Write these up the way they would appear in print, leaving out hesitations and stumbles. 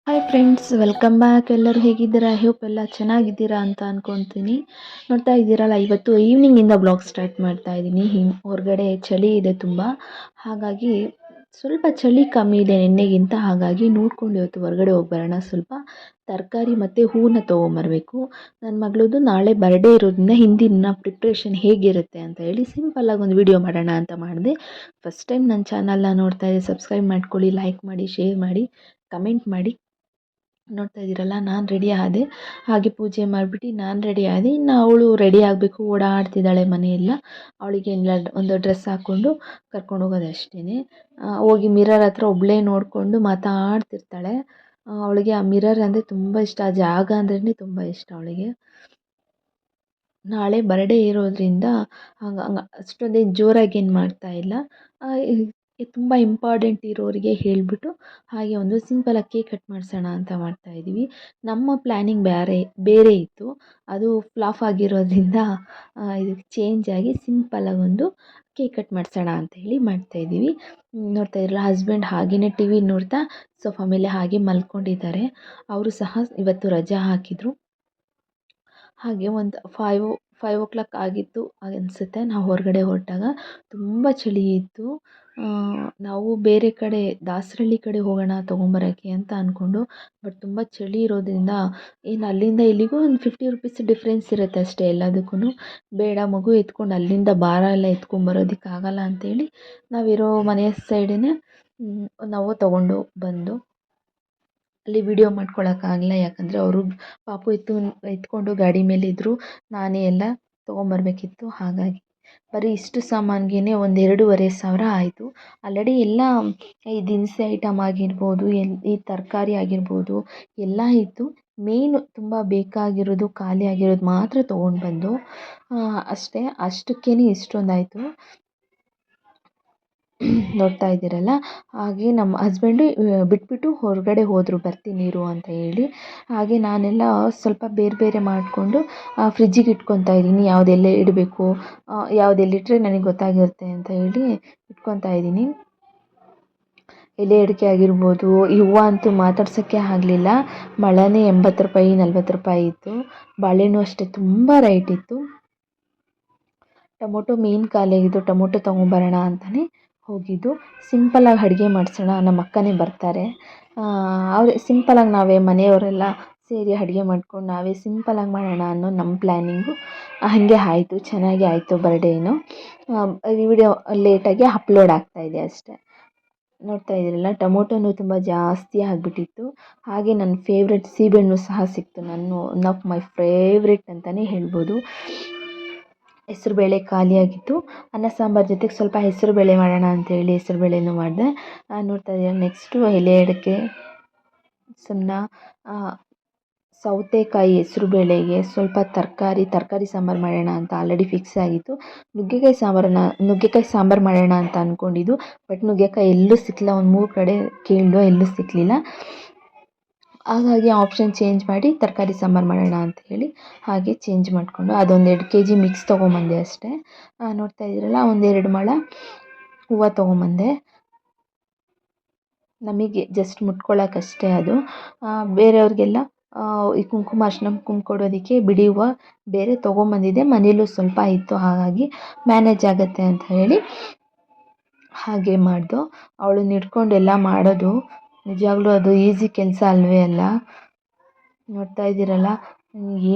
Hi friends, welcome back. ಎಲ್ಲರೂ ಹೇಗಿದ್ದೀರಾ? I hope ಎಲ್ಲ ಚೆನ್ನಾಗಿದ್ದೀರಾ ಅಂತ ಅಂದ್ಕೊತೀನಿ. ನೋಡ್ತಾ ಇದ್ದೀರಲ್ಲ, ಇವತ್ತು ಈವ್ನಿಂಗಿಂದ ಬ್ಲಾಗ್ ಸ್ಟಾರ್ಟ್ ಮಾಡ್ತಾ ಇದ್ದೀನಿ. ಹೊರಗಡೆ ಚಳಿ ಇದೆ ತುಂಬ, ಹಾಗಾಗಿ ಸ್ವಲ್ಪ ಚಳಿ ಕಮ್ಮಿ ಇದೆ ನಿನ್ನೆಗಿಂತ. ಹಾಗಾಗಿ ನೋಡ್ಕೊಂಡು ಇವತ್ತು ಹೊರಗಡೆ ಹೋಗಿ ಬರೋಣ, ಸ್ವಲ್ಪ ತರಕಾರಿ ಮತ್ತು ಹೂವನ್ನ ತೊಗೊಂಬರ್ಬೇಕು. ನನ್ನ ಮಗಳದ್ದು ನಾಳೆ ಬರ್ಡೇ ಇರೋದ್ರಿಂದ ಹಿಂದಿನ ಪ್ರಿಪ್ರೇಷನ್ ಹೇಗಿರುತ್ತೆ ಅಂತ ಹೇಳಿ ಸಿಂಪಲ್ಲಾಗಿ ಒಂದು ವಿಡಿಯೋ ಮಾಡೋಣ ಅಂತ ಮಾಡಿದೆ. ಫಸ್ಟ್ ಟೈಮ್ ನನ್ನ ಚಾನಲ್ನ ನೋಡ್ತಾ ಇದ್ದೆ, ಸಬ್ಸ್ಕ್ರೈಬ್ ಮಾಡ್ಕೊಳ್ಳಿ, ಲೈಕ್ ಮಾಡಿ, ಶೇರ್ ಮಾಡಿ, ಕಮೆಂಟ್ ಮಾಡಿ. ನೋಡ್ತಾ ಇದ್ದೀರಲ್ಲ, ನಾನು ರೆಡಿ ಆದೆ. ಹಾಗೆ ಪೂಜೆ ಮಾಡಿಬಿಟ್ಟು ನಾನು ರೆಡಿ ಆದೆ. ಇನ್ನು ಅವಳು ರೆಡಿ ಆಗಬೇಕು, ಓಡಾಡ್ತಿದ್ದಾಳೆ ಮನೆಯೆಲ್ಲ. ಅವಳಿಗೆ ಒಂದು ಡ್ರೆಸ್ ಹಾಕ್ಕೊಂಡು ಕರ್ಕೊಂಡು ಹೋಗೋದಷ್ಟೇ. ಹೋಗಿ ಮಿರರ್ ಹತ್ರ ಒಬ್ಬಳೇ ನೋಡಿಕೊಂಡು ಮಾತಾಡ್ತಿರ್ತಾಳೆ. ಅವಳಿಗೆ ಆ ಮಿರರ್ ಅಂದರೆ ತುಂಬ ಇಷ್ಟ, ಆ ಜಾಗ ಅಂದ್ರೇ ತುಂಬ ಇಷ್ಟ ಅವಳಿಗೆ. ನಾಳೆ ಬರ್ಡೇ ಇರೋದ್ರಿಂದ ಹಂಗೆ ಅಷ್ಟೊಂದೇನು ಜೋರಾಗಿ ಏನು ಮಾಡ್ತಾಯಿಲ್ಲ. ತುಂಬ ಇಂಪಾರ್ಟೆಂಟ್ ಇರೋರಿಗೆ ಹೇಳಿಬಿಟ್ಟು ಹಾಗೆ ಒಂದು ಸಿಂಪಲಾಗಿ ಕೇಕ್ ಕಟ್ ಮಾಡಿಸೋಣ ಅಂತ ಮಾಡ್ತಾಯಿದ್ದೀವಿ. ನಮ್ಮ ಪ್ಲ್ಯಾನಿಂಗ್ ಬೇರೆ ಇತ್ತು, ಅದು ಫ್ಲಾಪ್ ಆಗಿರೋದ್ರಿಂದ ಇದಕ್ಕೆ ಚೇಂಜ್ ಆಗಿ ಸಿಂಪಲಾಗಿ ಒಂದು ಕೇಕ್ ಕಟ್ ಮಾಡಿಸೋಣ ಅಂತ ಹೇಳಿ ಮಾಡ್ತಾಯಿದ್ದೀವಿ. ನೋಡ್ತಾ ಇದ್ರಲ್ಲ, ಹಸ್ಬೆಂಡ್ ಹಾಗೆಯೇ ಟಿ ವಿ ನೋಡ್ತಾ ಸೋಫಾ ಮೇಲೆ ಹಾಗೆ ಮಲ್ಕೊಂಡಿದ್ದಾರೆ. ಅವರು ಸಹ ಇವತ್ತು ರಜಾ ಹಾಕಿದರು. ಹಾಗೆ ಒಂದು 5 ಆಗಿತ್ತು ಅನಿಸುತ್ತೆ. ನಾವು ಹೊರಗಡೆ ಹೊರಟಾಗ ತುಂಬ ಚಳಿ ಇತ್ತು. ನಾವು ಬೇರೆ ಕಡೆ ದಾಸರಳ್ಳಿ ಕಡೆ ಹೋಗೋಣ ತೊಗೊಂಬರೋಕ್ಕೆ ಅಂತ ಅಂದ್ಕೊಂಡು, ಬಟ್ ತುಂಬ ಚಳಿ ಇರೋದ್ರಿಂದ ಏನು ಅಲ್ಲಿಂದ ಇಲ್ಲಿಗೂ ಒಂದು 50 ರುಪೀಸ್ ಡಿಫ್ರೆನ್ಸ್ ಇರುತ್ತೆ ಅಷ್ಟೇ ಎಲ್ಲದಕ್ಕೂ. ಬೇಡ, ಮಗು ಎತ್ಕೊಂಡು ಅಲ್ಲಿಂದ ಭಾರ ಎಲ್ಲ ಎತ್ಕೊಂಬರೋದಕ್ಕಾಗಲ್ಲ ಅಂಥೇಳಿ ನಾವಿರೋ ಮನೆಯ ಸೈಡೇ ನಾವು ತೊಗೊಂಡು ಬಂದು ಅಲ್ಲಿ ವಿಡಿಯೋ ಮಾಡ್ಕೊಳಕ್ಕಾಗಲ್ಲ. ಯಾಕಂದರೆ ಅವರು ಪಾಪು ಎತ್ಕೊಂಡು ಗಾಡಿ ಮೇಲಿದ್ದರು, ನಾನೇ ಎಲ್ಲ ತೊಗೊಂಬರ್ಬೇಕಿತ್ತು. ಹಾಗಾಗಿ ಬರೀ ಇಷ್ಟು ಸಾಮಾನಿಗೆ ಒಂದು 2,500 ಆಯಿತು. ಆಲ್ರೆಡಿ ಎಲ್ಲ ಈ ದಿನಸಿ ಐಟಮ್ ಆಗಿರ್ಬೋದು, ಈ ತರಕಾರಿ ಆಗಿರ್ಬೋದು ಎಲ್ಲ ಇತ್ತು. ಮೇಯ್ನು ತುಂಬ ಬೇಕಾಗಿರೋದು, ಖಾಲಿ ಆಗಿರೋದು ಮಾತ್ರ ತೊಗೊಂಡು ಬಂದು ಅಷ್ಟೇ. ಅಷ್ಟಕ್ಕೇ ಇಷ್ಟೊಂದಾಯಿತು. ನೋಡ್ತಾ ಇದ್ದೀರಲ್ಲ, ಹಾಗೆ ನಮ್ಮ ಹಸ್ಬೆಂಡು ಬಿಟ್ಬಿಟ್ಟು ಹೊರಗಡೆ ಹೋದರು, ಬರ್ತೀನಿ ಇರು ಅಂತ ಹೇಳಿ. ಹಾಗೆ ನಾನೆಲ್ಲ ಸ್ವಲ್ಪ ಬೇರೆ ಬೇರೆ ಮಾಡಿಕೊಂಡು ಫ್ರಿಜ್ಜಿಗೆ ಇಟ್ಕೊತಾ ಇದ್ದೀನಿ. ಯಾವುದೆಲ್ಲ ಇಡಬೇಕು, ಯಾವುದೆಲ್ಲಿಟ್ಟರೆ ನನಗೆ ಗೊತ್ತಾಗಿರುತ್ತೆ ಅಂತ ಹೇಳಿ ಇಟ್ಕೊತಾ ಇದ್ದೀನಿ. ಎಲೆ ಅಡಿಕೆ ಆಗಿರ್ಬೋದು, ಈ ಹೂವು ಅಂತೂ ಮಾತಾಡ್ಸೋಕ್ಕೆ ಆಗಲಿಲ್ಲ. ಮೊಳನೇ 80 ರೂಪಾಯಿ 40 ರೂಪಾಯಿ ಇತ್ತು. ಬಾಳೆಹಣ್ಣು ಅಷ್ಟೇ ತುಂಬ ರೈಟ್ ಇತ್ತು. ಟೊಮೊಟೊ ಮೇನ್ ಖಾಲಿಯಾಗಿದ್ದು, ಟೊಮೊಟೊ ತೊಗೊಂಬರೋಣ ಅಂತಲೇ ಹೋಗಿದ್ದು. ಸಿಂಪಲಾಗಿ ಅಡುಗೆ ಮಾಡಿಸೋಣ, ನಮ್ಮ ಅಕ್ಕನೇ ಬರ್ತಾರೆ. ಅವ್ರು ಸಿಂಪಲಾಗಿ ನಾವೇ ಮನೆಯವರೆಲ್ಲ ಸೇರಿ ಅಡುಗೆ ಮಾಡ್ಕೊಂಡು ನಾವೇ ಸಿಂಪಲಾಗಿ ಮಾಡೋಣ ಅನ್ನೋ ನಮ್ಮ ಪ್ಲ್ಯಾನಿಂಗು. ಹಾಗೆ ಆಯಿತು, ಚೆನ್ನಾಗಿ ಆಯಿತು ಬರ್ಡೇನು. ವಿಡಿಯೋ ಲೇಟಾಗಿ ಅಪ್ಲೋಡ್ ಆಗ್ತಾಯಿದೆ ಅಷ್ಟೇ. ನೋಡ್ತಾ ಇದ್ದೀರಲ್ಲ, ಟೊಮೊಟೊನೂ ತುಂಬ ಜಾಸ್ತಿ ಆಗಿಬಿಟ್ಟಿತ್ತು. ಹಾಗೆ ನನ್ನ ಫೇವ್ರೆಟ್ ಸೀಬೆಹಣ್ಣು ಸಹ ಸಿಕ್ತು. ಒನ್ ಆಫ್ ಮೈ ಫೇವ್ರೆಟ್ ಅಂತಲೇ ಹೇಳ್ಬೋದು. ಹೆಸರುಬೇಳೆ ಖಾಲಿಯಾಗಿತ್ತು. ಅನ್ನ ಸಾಂಬಾರು ಜೊತೆಗೆ ಸ್ವಲ್ಪ ಹೆಸರುಬೇಳೆ ಮಾಡೋಣ ಅಂತೇಳಿ ಹೆಸರುಬೇಳೆನೂ ಮಾಡಿದೆ. ನೋಡ್ತಾ ಇದ್ದೀರ, ನೆಕ್ಸ್ಟು ಎಲೆ ಅಡಿಕೆ, ಸುಣ್ಣ, ಸೌತೆಕಾಯಿ, ಹೆಸರುಬೇಳೆಗೆ ಸ್ವಲ್ಪ ತರಕಾರಿ ಸಾಂಬಾರು ಮಾಡೋಣ ಅಂತ ಆಲ್ರೆಡಿ ಫಿಕ್ಸ್ ಆಗಿತ್ತು. ನುಗ್ಗೆಕಾಯಿ ಸಾಂಬಾರು ಮಾಡೋಣ ಅಂತ ಅಂದ್ಕೊಂಡಿದ್ದು, ಬಟ್ ನುಗ್ಗೆಕಾಯಿ ಎಲ್ಲೂ ಸಿಕ್ಕಲಿಲ್ಲ. ಒಂದು 3 ಕಡೆ ಕೇಳಿದ್ವು, ಎಲ್ಲೂ ಸಿಕ್ಕಲಿಲ್ಲ. ಹಾಗಾಗಿ ಆಪ್ಷನ್ ಚೇಂಜ್ ಮಾಡಿ ತರಕಾರಿ ಸಾಂಬಾರು ಮಾಡೋಣ ಅಂತ ಹೇಳಿ ಹಾಗೆ ಚೇಂಜ್ ಮಾಡಿಕೊಂಡು ಅದೊಂದು 2 kg ಮಿಕ್ಸ್ ತೊಗೊಂಬಂದೆ ಅಷ್ಟೇ. ನೋಡ್ತಾ ಇದ್ದೀರಲ್ಲ, ಒಂದು 2 ಮೊಳ ಹೂವು ತೊಗೊಂಬಂದೆ. ನಮಗೆ ಜಸ್ಟ್ ಮುಟ್ಕೊಳ್ಳೋಕ್ಕಷ್ಟೇ ಅದು. ಬೇರೆಯವ್ರಿಗೆಲ್ಲ ಈ ಕುಂಕುಮ ಅರ್ಶಿನ ಕೊಡೋದಕ್ಕೆ ಬಿಡಿ ಹೂವು ಬೇರೆ ತೊಗೊಂಬಂದಿದ್ದೆ. ಮನೇಲೂ ಸ್ವಲ್ಪ ಇತ್ತು, ಹಾಗಾಗಿ ಮ್ಯಾನೇಜ್ ಆಗುತ್ತೆ ಅಂತ ಹೇಳಿ ಹಾಗೆ ಮಾಡ್ದು. ಅವಳನ್ನ ಹಿಡ್ಕೊಂಡು ಎಲ್ಲ ಮಾಡೋದು ನಿಜವಾಗ್ಲೂ ಅದು ಈಸಿ ಕೆಲಸ ಅಲ್ವೇ ಅಲ್ಲ. ನೋಡ್ತಾ ಇದ್ದೀರಲ್ಲ,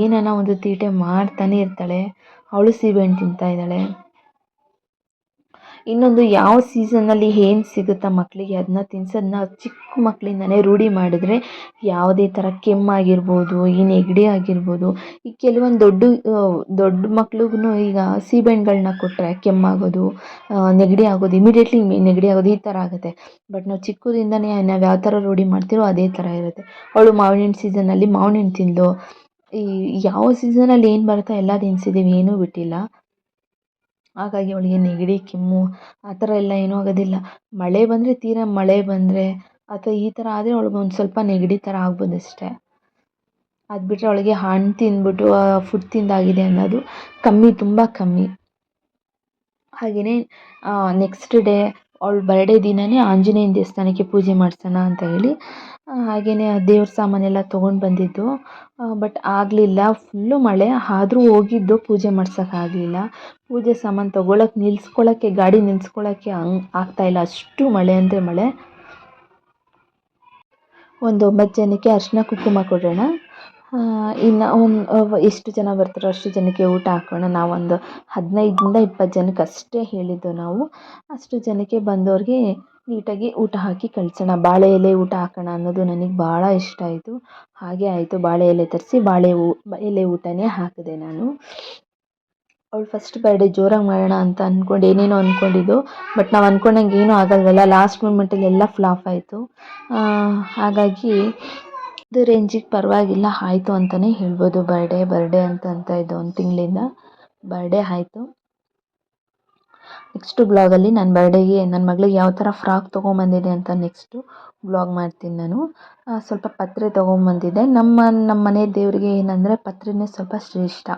ಏನನ್ನ ಒಂದು ತೀಟೆ ಮಾಡ್ತಾನೆ ಇರ್ತಾಳೆ. ಅವಳು ಸೀಬೆಹಣ್ಣು ತಿಂತಾ ಇದ್ದಾಳೆ. ಇನ್ನೊಂದು, ಯಾವ ಸೀಸನ್ನಲ್ಲಿ ಏನು ಸಿಗುತ್ತಾ ಮಕ್ಕಳಿಗೆ ಅದನ್ನ ತಿನ್ಸೋದನ್ನ ಚಿಕ್ಕ ಮಕ್ಕಳಿಂದನೇ ರೂಢಿ ಮಾಡಿದ್ರೆ ಯಾವುದೇ ಥರ ಕೆಮ್ಮಾಗಿರ್ಬೋದು, ಈ ನೆಗಡಿ ಆಗಿರ್ಬೋದು, ಈ ಕೆಲವೊಂದು ದೊಡ್ಡ ಮಕ್ಳಿಗೂ ಈಗ ಸೀಬೆಹಣ್ಣುಗಳನ್ನ ಕೊಟ್ಟರೆ ಕೆಮ್ಮಾಗೋದು, ನೆಗಡಿ ಆಗೋದು, ಇಮಿಡಿಯೇಟ್ಲಿ ನೆಗಡಿ ಆಗೋದು ಈ ಥರ ಆಗುತ್ತೆ. ಬಟ್ ನಾವು ಚಿಕ್ಕದಿಂದನೇ ನಾವು ಯಾವ ಥರ ರೂಢಿ ಮಾಡ್ತೀರೋ ಅದೇ ಥರ ಇರುತ್ತೆ. ಅವಳು ಮಾವಿನ ಹಣ್ಣು ಸೀಸನ್ನಲ್ಲಿ ಮಾವಿನ ಹಣ್ಣು ತಿಂದಳು. ಈ ಯಾವ ಸೀಸನಲ್ಲಿ ಏನು ಬರುತ್ತೋ ಎಲ್ಲ ತಿನ್ನಿಸಿದ್ದೀವಿ, ಏನೂ ಬಿಟ್ಟಿಲ್ಲ. ಹಾಗಾಗಿ ಅವಳಿಗೆ ನೆಗಡಿ, ಕೆಮ್ಮು ಆ ಥರ ಎಲ್ಲ ಏನೂ ಆಗೋದಿಲ್ಲ. ತೀರಾ ಮಳೆ ಬಂದರೆ ಅಥವಾ ಈ ಥರ ಆದರೆ ಅವಳಿಗೆ ಒಂದು ಸ್ವಲ್ಪ ನೆಗಡಿ ಥರ ಆಗ್ಬೋದು ಅಷ್ಟೇ. ಅದು ಬಿಟ್ಟರೆ ಅವಳಿಗೆ ಹಣ್ಣು ತಿಂದ್ಬಿಟ್ಟು ಫುಡ್ ತಿಂದಾಗಿದೆ ಅನ್ನೋದು ಕಮ್ಮಿ, ತುಂಬ ಕಮ್ಮಿ. ಹಾಗೆಯೇ ನೆಕ್ಸ್ಟ್ ಡೇ ಅವಳ ಬರ್ಡೇ ದಿನವೇ ಆಂಜನೇಯನ ದೇವಸ್ಥಾನಕ್ಕೆ ಪೂಜೆ ಮಾಡಿಸೋಣ ಅಂತ ಹೇಳಿ ಹಾಗೆಯೇ ದೇವ್ರ ಸಾಮಾನೆಲ್ಲ ತೊಗೊಂಡು ಬಂದಿದ್ದು. ಬಟ್ ಆಗಲಿಲ್ಲ, ಫುಲ್ಲು ಮಳೆ. ಆದರೂ ಹೋಗಿದ್ದು ಪೂಜೆ ಮಾಡ್ಸೋಕ್ಕಾಗಲಿಲ್ಲ. ಪೂಜೆ ಸಾಮಾನು ತೊಗೊಳಕ್ಕೆ ಗಾಡಿ ನಿಲ್ಲಿಸ್ಕೊಳ್ಳೋಕ್ಕೆ ಆಗ್ತಾಯಿಲ್ಲ, ಅಷ್ಟು ಮಳೆ ಅಂದರೆ ಮಳೆ. ಒಂದು 9 ಜನಕ್ಕೆ ಅರಿಶಿನ ಕುಂಕುಮ ಕೊಡೋಣ, ಇನ್ನು ಎಷ್ಟು ಜನ ಬರ್ತಾರೋ ಅಷ್ಟು ಜನಕ್ಕೆ ಊಟ ಹಾಕೋಣ. ನಾವೊಂದು 15ರಿಂದ 20 ಜನಕ್ಕೆ ಅಷ್ಟೇ ಹೇಳಿದ್ದು ನಾವು. ಅಷ್ಟು ಜನಕ್ಕೆ ಬಂದವ್ರಿಗೆ ನೀಟಾಗಿ ಊಟ ಹಾಕಿ ಕಳಿಸೋಣ. ಬಾಳೆ ಎಲೆ ಊಟ ಹಾಕೋಣ ಅನ್ನೋದು ನನಗೆ ಭಾಳ ಇಷ್ಟ ಆಯಿತು. ಹಾಗೆ ಆಯಿತು, ಬಾಳೆ ಎಲೆ ತರಿಸಿ ಎಲೆ ಊಟನೇ ಹಾಕಿದೆ ನಾನು. ಅವಳು ಫಸ್ಟ್ ಬರ್ಡೇ ಜೋರಾಗಿ ಮಾಡೋಣ ಅಂತ ಅಂದ್ಕೊಂಡು ಏನೇನೋ ಅಂದ್ಕೊಂಡಿದ್ದು. ಬಟ್ ನಾವು ಅಂದ್ಕೊಂಡಂಗೆ ಏನೂ ಆಗಲ್ವಲ್ಲ, ಲಾಸ್ಟ್ ಮೂಮೆಂಟಲ್ಲಿ ಎಲ್ಲ ಫ್ಲಾಪ್ ಆಯಿತು. ಹಾಗಾಗಿ ಇದು ರೇಂಜಿಗೆ ಪರವಾಗಿಲ್ಲ ಆಯಿತು ಅಂತಲೇ ಹೇಳ್ಬೋದು. ಬರ್ಡೇ ಅಂತ ಇದ್ದು 1 ತಿಂಗಳಿಂದ ಬರ್ಡೇ ಆಯಿತು. ನೆಕ್ಸ್ಟು ಬ್ಲಾಗಲ್ಲಿ ನನ್ನ ಮಗಳಿಗೆ ಯಾವ ಥರ ಫ್ರಾಕ್ ತೊಗೊಂಬಂದಿದೆ ಅಂತ ನೆಕ್ಸ್ಟು ಬ್ಲಾಗ್ ಮಾಡ್ತೀನಿ ನಾನು. ಸ್ವಲ್ಪ ಪತ್ರೆ ತೊಗೊಂಬಂದಿದ್ದೆ. ನಮ್ಮ ಮನೆ ದೇವರಿಗೆ ಏನಂದರೆ ಪತ್ರೆನೇ ಸ್ವಲ್ಪ ಶ್ರೇಷ್ಠ.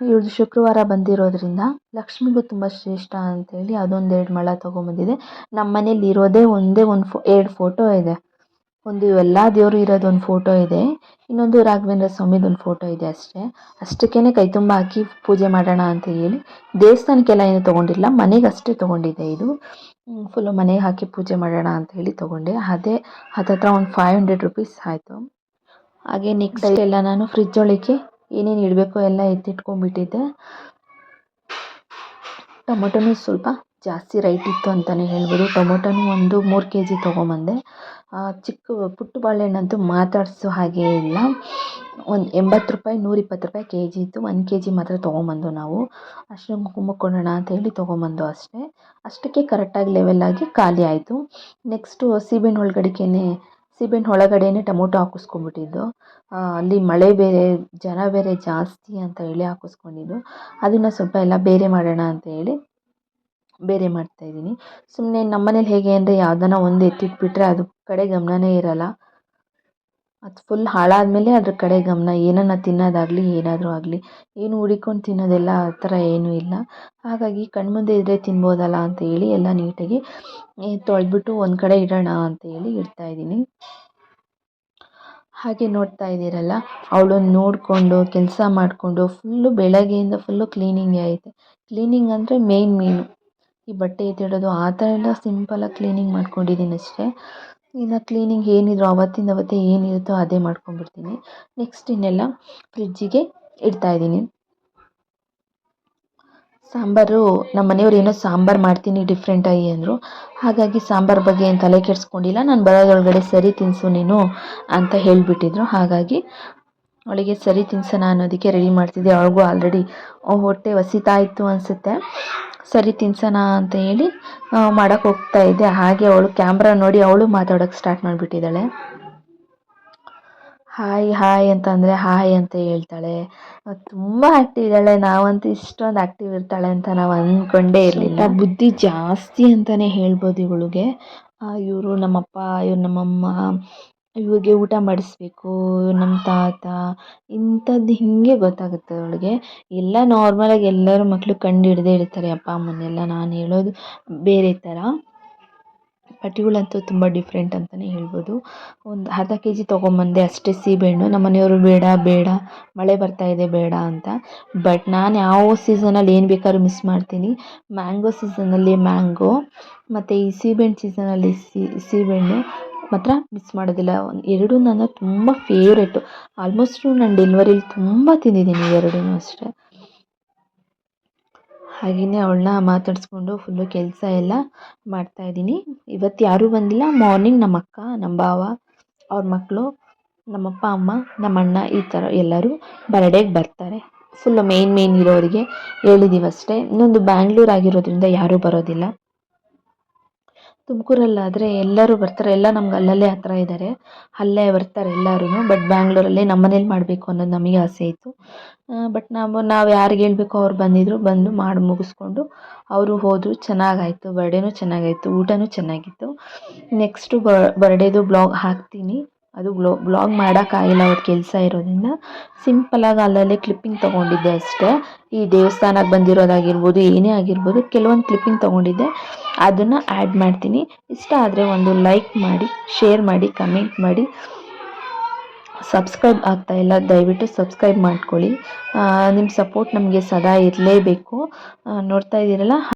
ಇವತ್ತು ಶುಕ್ರವಾರ ಬಂದಿರೋದ್ರಿಂದ ಲಕ್ಷ್ಮಿಗೂ ತುಂಬ ಶ್ರೇಷ್ಠ ಅಂತೇಳಿ ಅದೊಂದು 2 ಮೊಳ ತೊಗೊಂಬಂದಿದೆ. ನಮ್ಮ ಮನೇಲಿ ಇರೋದೇ ಒಂದೇ 2 ಫೋಟೋ ಇದೆ. ಒಂದು ಎಲ್ಲ ದೇವರು ಇರೋದೊಂದು ಫೋಟೋ ಇದೆ, ಇನ್ನೊಂದು ರಾಘವೇಂದ್ರ ಸ್ವಾಮಿದೊಂದು ಫೋಟೋ ಇದೆ ಅಷ್ಟೇ. ಅಷ್ಟಕ್ಕೇ ಕೈ ತುಂಬ ಹಾಕಿ ಪೂಜೆ ಮಾಡೋಣ ಅಂತ ಹೇಳಿ ದೇವಸ್ಥಾನಕ್ಕೆಲ್ಲ ಏನು ತೊಗೊಂಡಿಲ್ಲ, ಮನೆಗೆ ಅಷ್ಟೇ ತೊಗೊಂಡಿದ್ದೆ. ಇದು ಫುಲ್ಲು ಮನೆಗೆ ಹಾಕಿ ಪೂಜೆ ಮಾಡೋಣ ಅಂತ ಹೇಳಿ ತೊಗೊಂಡೆ. ಅದೇ ಹತ್ತತ್ರ ಒಂದು 500 ರುಪೀಸ್ ಆಯಿತು. ಹಾಗೆ ನೆಕ್ಸ್ಟ್ ಎಲ್ಲ ನಾನು ಫ್ರಿಜ್ ಒಳಗೆ ಏನೇನು ಇಡಬೇಕು ಎಲ್ಲ ಎತ್ತಿಟ್ಕೊಂಡ್ಬಿಟ್ಟಿದ್ದೆ. ಟೊಮೊಟೊನೂ ಸ್ವಲ್ಪ ಜಾಸ್ತಿ ರೈಟ್ ಇತ್ತು ಅಂತಲೇ ಹೇಳ್ಬೋದು. ಟೊಮೊಟೊನೂ ಒಂದು 3 kg ತೊಗೊಂಬಂದೆ. ಪುಟ್ಟ ಬಾಳೆಹಣ್ಣಂತೂ ಮಾತಾಡಿಸೋ ಹಾಗೇ ಇಲ್ಲ. ಒಂದು 80 ರೂಪಾಯಿ 120 ರೂಪಾಯಿ kg ಇತ್ತು. 1 kg ಮಾತ್ರ ತೊಗೊಂಬಂದು ನಾವು ಅರಿಶಿನ ಕುಂಕುಮ ಕೊಡೋಣ ಅಂತ ಹೇಳಿ ತೊಗೊಂಬಂದು ಅಷ್ಟೇ. ಅಷ್ಟಕ್ಕೆ ಕರೆಕ್ಟಾಗಿ ಲೆವೆಲ್ಲಾಗಿ ಖಾಲಿ ಆಯಿತು. ನೆಕ್ಸ್ಟು ಸೀಬೆಹಣ್ಣು ಒಳಗಡೆನೇ ಟೊಮೊಟೊ ಹಾಕಿಸ್ಕೊಂಡ್ಬಿಟ್ಟಿದ್ದು. ಅಲ್ಲಿ ಮಳೆ ಬೇರೆ, ಜನ ಬೇರೆ ಜಾಸ್ತಿ ಅಂತ ಹೇಳಿ ಹಾಕಿಸ್ಕೊಂಡಿದ್ದು. ಅದನ್ನು ಸ್ವಲ್ಪ ಎಲ್ಲ ಬೇರೆ ಮಾಡೋಣ ಅಂತ ಹೇಳಿ ಬೇರೆ ಮಾಡ್ತಾಯಿದ್ದೀನಿ. ಸುಮ್ಮನೆ ನಮ್ಮ ಮನೇಲಿ ಹೇಗೆ ಅಂದರೆ ಯಾವುದನ್ನ ಒಂದು ಎತ್ತಿಟ್ಬಿಟ್ರೆ ಅದ್ರ ಕಡೆ ಗಮನನೇ ಇರೋಲ್ಲ. ಅದು ಫುಲ್ ಹಾಳಾದಮೇಲೆ ಅದ್ರ ಕಡೆ ಗಮನ. ಏನನ್ನ ತಿನ್ನೋದಾಗಲಿ ಏನಾದರೂ ಆಗಲಿ, ಏನು ಹುಡಿಕೊಂಡು ತಿನ್ನೋದೆಲ್ಲ ಆ ಥರ ಏನೂ ಇಲ್ಲ. ಹಾಗಾಗಿ ಕಣ್ಮುಂದೆ ಇದ್ದರೆ ತಿನ್ಬೋದಲ್ಲ ಅಂತ ಹೇಳಿ ಎಲ್ಲ ನೀಟಾಗಿ ತೊಳೆದ್ಬಿಟ್ಟು ಒಂದು ಕಡೆ ಇಡೋಣ ಅಂತ ಹೇಳಿ ಇಡ್ತಾಯಿದ್ದೀನಿ. ಹಾಗೆ ನೋಡ್ತಾ ಇದ್ದೀರಲ್ಲ, ಅವಳನ್ನು ನೋಡಿಕೊಂಡು ಕೆಲಸ ಮಾಡಿಕೊಂಡು ಫುಲ್ಲು ಬೆಳಗ್ಗೆಯಿಂದ ಫುಲ್ಲು ಕ್ಲೀನಿಂಗೇ ಐತೆ. ಕ್ಲೀನಿಂಗ್ ಅಂದರೆ ಮೇಯ್ನು ಈ ಬಟ್ಟೆ ಎತ್ತಿಡೋದು ಆ ಥರ ಎಲ್ಲ ಸಿಂಪಲಾಗಿ ಕ್ಲೀನಿಂಗ್ ಮಾಡ್ಕೊಂಡಿದ್ದೀನಿ ಅಷ್ಟೇ. ಇನ್ನು ಕ್ಲೀನಿಂಗ್ ಏನಿದ್ರು ಅವತ್ತೇ ಏನಿರುತ್ತೋ ಅದೇ ಮಾಡ್ಕೊಂಡ್ಬಿಡ್ತೀನಿ. ನೆಕ್ಸ್ಟ್ ಇನ್ನೆಲ್ಲ ಫ್ರಿಜ್ಜಿಗೆ ಇಡ್ತಾಯಿದ್ದೀನಿ. ಸಾಂಬಾರು ನಮ್ಮ ಮನೆಯವ್ರು ಏನೋ ಸಾಂಬಾರು ಮಾಡ್ತೀನಿ ಡಿಫ್ರೆಂಟಾಗಿ ಅಂದರು. ಹಾಗಾಗಿ ಸಾಂಬಾರು ಬಗ್ಗೆ ಏನು ತಲೆ ಕೆಡಿಸ್ಕೊಂಡಿಲ್ಲ. ನಾನು ಬರೋದ್ರೊಳಗಡೆ ಸರಿ ತಿನ್ನಿಸು ನೀನು ಅಂತ ಹೇಳಿಬಿಟ್ಟಿದ್ರು. ಹಾಗಾಗಿ ಅವಳಿಗೆ ಸರಿ ತಿನ್ನಿಸೋಣ ಅನ್ನೋದಕ್ಕೆ ರೆಡಿ ಮಾಡ್ತಿದ್ದೆ. ಅವಳಿಗೂ ಆಲ್ರೆಡಿ ಹೊಟ್ಟೆ ಹಸಿತಾ ಇತ್ತು ಅನಿಸುತ್ತೆ. ಸರಿ ತಿನ್ನಿಸೋಣ ಅಂತ ಹೇಳಿ ಮಾಡೋಕ್ಕೆ ಹೋಗ್ತಾಯಿದ್ದೆ. ಹಾಗೆ ಅವಳು ಕ್ಯಾಮ್ರಾ ನೋಡಿ ಅವಳು ಮಾತಾಡೋಕ್ಕೆ ಸ್ಟಾರ್ಟ್ ಮಾಡಿಬಿಟ್ಟಿದ್ದಾಳೆ. ಹಾಯ್ ಅಂತಂದರೆ ಹಾಯ್ ಅಂತ ಹೇಳ್ತಾಳೆ. ತುಂಬ ಆ್ಯಕ್ಟಿವ್ ಇದ್ದಾಳೆ. ನಾವಂತೂ ಇಷ್ಟೊಂದು ಆ್ಯಕ್ಟಿವ್ ಇರ್ತಾಳೆ ಅಂತ ನಾವು ಅಂದ್ಕೊಂಡೇ ಇರಲಿಲ್ಲ. ಬುದ್ಧಿ ಜಾಸ್ತಿ ಅಂತಲೇ ಹೇಳ್ಬೋದು ಇವಳಿಗೆ. ಇವರು ನಮ್ಮಪ್ಪ, ಇವ್ರು ನಮ್ಮಮ್ಮ, ಇವ್ರಿಗೆ ಊಟ ಮಾಡಿಸ್ಬೇಕು, ನಮ್ಮ ತಾತ, ಇಂಥದ್ದು ಹೀಗೆ ಗೊತ್ತಾಗುತ್ತೆ ಅವಳಿಗೆ. ಎಲ್ಲ ನಾರ್ಮಲಾಗಿ ಎಲ್ಲರೂ ಮಕ್ಕಳು ಕಂಡು ಹಿಡ್ದೇ ಇರ್ತಾರೆ ಅಪ್ಪ ಅಮ್ಮನ್ನೆಲ್ಲ. ನಾನು ಹೇಳೋದು ಬೇರೆ ಥರ. ಬಟ್ ಇವಳಂತೂ ತುಂಬ ಡಿಫ್ರೆಂಟ್ ಅಂತಲೇ ಹೇಳ್ಬೋದು. ಒಂದು ಅರ್ಧ kg ತೊಗೊಂಬಂದೆ ಅಷ್ಟೇ ಸೀಬೆಹಣ್ಣು. ನಮ್ಮ ಮನೆಯವರು ಬೇಡ ಮಳೆ ಬರ್ತಾಯಿದೆ ಬೇಡ ಅಂತ. ಬಟ್ ನಾನು ಯಾವ ಸೀಸನಲ್ಲಿ ಏನು ಬೇಕಾದ್ರೂ ಮಿಸ್ ಮಾಡ್ತೀನಿ. ಮ್ಯಾಂಗೋ ಸೀಸನಲ್ಲಿ ಮ್ಯಾಂಗೋ ಮತ್ತು ಈ ಸೀಬೆಹಣ್ಣು ಸೀಸನಲ್ಲಿ ಸೀಬೆಹಣ್ಣು ಮಾತ್ರ ಮಿಸ್ ಮಾಡೋದಿಲ್ಲ. ಎರಡೂ ನನ್ನ ತುಂಬ ಫೇವ್ರೇಟು. ಆಲ್ಮೋಸ್ಟು ನಾನು ಡೆಲಿವರಿಲಿ ತುಂಬ ತಿಂದಿದ್ದೀನಿ ಎರಡೂ ಅಷ್ಟೇ. ಹಾಗೆಯೇ ಅವಳನ್ನ ಮಾತಾಡಿಸ್ಕೊಂಡು ಫುಲ್ಲು ಕೆಲಸ ಎಲ್ಲ ಮಾಡ್ತಾಯಿದ್ದೀನಿ. ಇವತ್ತು ಯಾರೂ ಬಂದಿಲ್ಲ. ಮಾರ್ನಿಂಗ್ ನಮ್ಮ ಅಕ್ಕ, ನಮ್ಮ ಭಾವ, ಅವ್ರ ಮಕ್ಕಳು, ನಮ್ಮಪ್ಪ ಅಮ್ಮ, ನಮ್ಮ ಅಣ್ಣ ಈ ಥರ ಎಲ್ಲರೂ ಬರ್ಡೇಗೆ ಬರ್ತಾರೆ. ಫುಲ್ಲು ಮೇನ್ ಇರೋರಿಗೆ ಹೇಳಿದ್ದೀವಿ ಅಷ್ಟೇ. ಇನ್ನೊಂದು ಬ್ಯಾಂಗ್ಳೂರು ಆಗಿರೋದ್ರಿಂದ ಯಾರೂ ಬರೋದಿಲ್ಲ. ತುಮಕೂರಲ್ಲಾದರೆ ಎಲ್ಲರೂ ಬರ್ತಾರೆ. ಎಲ್ಲ ನಮ್ಗೆ ಅಲ್ಲಲ್ಲೇ ಹತ್ರ ಇದ್ದಾರೆ, ಅಲ್ಲೇ ಬರ್ತಾರೆ ಎಲ್ಲರೂ. ಬಟ್ ಬ್ಯಾಂಗ್ಳೂರಲ್ಲಿ ನಮ್ಮ ಮನೇಲಿ ಮಾಡಬೇಕು ಅನ್ನೋದು ನಮಗೆ ಆಸೆ ಇತ್ತು. ಬಟ್ ನಾವು ಯಾರಿಗೆ ಹೇಳಬೇಕೋ ಅವ್ರು ಬಂದು ಮಾಡಿ ಮುಗಿಸ್ಕೊಂಡು ಅವರು ಹೋದರು. ಚೆನ್ನಾಗಾಯಿತು, ಬರ್ಡೇನೂ ಚೆನ್ನಾಗಾಯಿತು, ಊಟನೂ ಚೆನ್ನಾಗಿತ್ತು. ನೆಕ್ಸ್ಟು ಬರ್ಡೇದು ಬ್ಲಾಗ್ ಹಾಕ್ತೀನಿ. ಅದು ಬ್ಲಾಗ್ ಮಾಡೋಕ್ಕಾಗಿಲ್ಲ ಅವತ್ತು ಕೆಲಸ ಇರೋದ್ರಿಂದ ಸಿಂಪಲಾಗಿ ಅಲ್ಲಲ್ಲೇ ಕ್ಲಿಪ್ಪಿಂಗ್ ತೊಗೊಂಡಿದ್ದೆ ಅಷ್ಟೇ. ಈ ದೇವಸ್ಥಾನಕ್ಕೆ ಬಂದಿರೋದಾಗಿರ್ಬೋದು, ಏನೇ ಆಗಿರ್ಬೋದು, ಕೆಲವೊಂದು ಕ್ಲಿಪ್ಪಿಂಗ್ ತೊಗೊಂಡಿದ್ದೆ, ಅದನ್ನು ಆ್ಯಡ್ ಮಾಡ್ತೀನಿ. ಇಷ್ಟ ಆದರೆ ಒಂದು ಲೈಕ್ ಮಾಡಿ, ಶೇರ್ ಮಾಡಿ, ಕಮೆಂಟ್ ಮಾಡಿ. ಸಬ್ಸ್ಕ್ರೈಬ್ ಆಗ್ತಾಯಿಲ್ಲ, ದಯವಿಟ್ಟು ಸಬ್ಸ್ಕ್ರೈಬ್ ಮಾಡ್ಕೊಳ್ಳಿ. ನಿಮ್ಮ ಸಪೋರ್ಟ್ ನಮಗೆ ಸದಾ ಇರಲೇಬೇಕು. ನೋಡ್ತಾ ಇದ್ದೀರಲ್ಲ.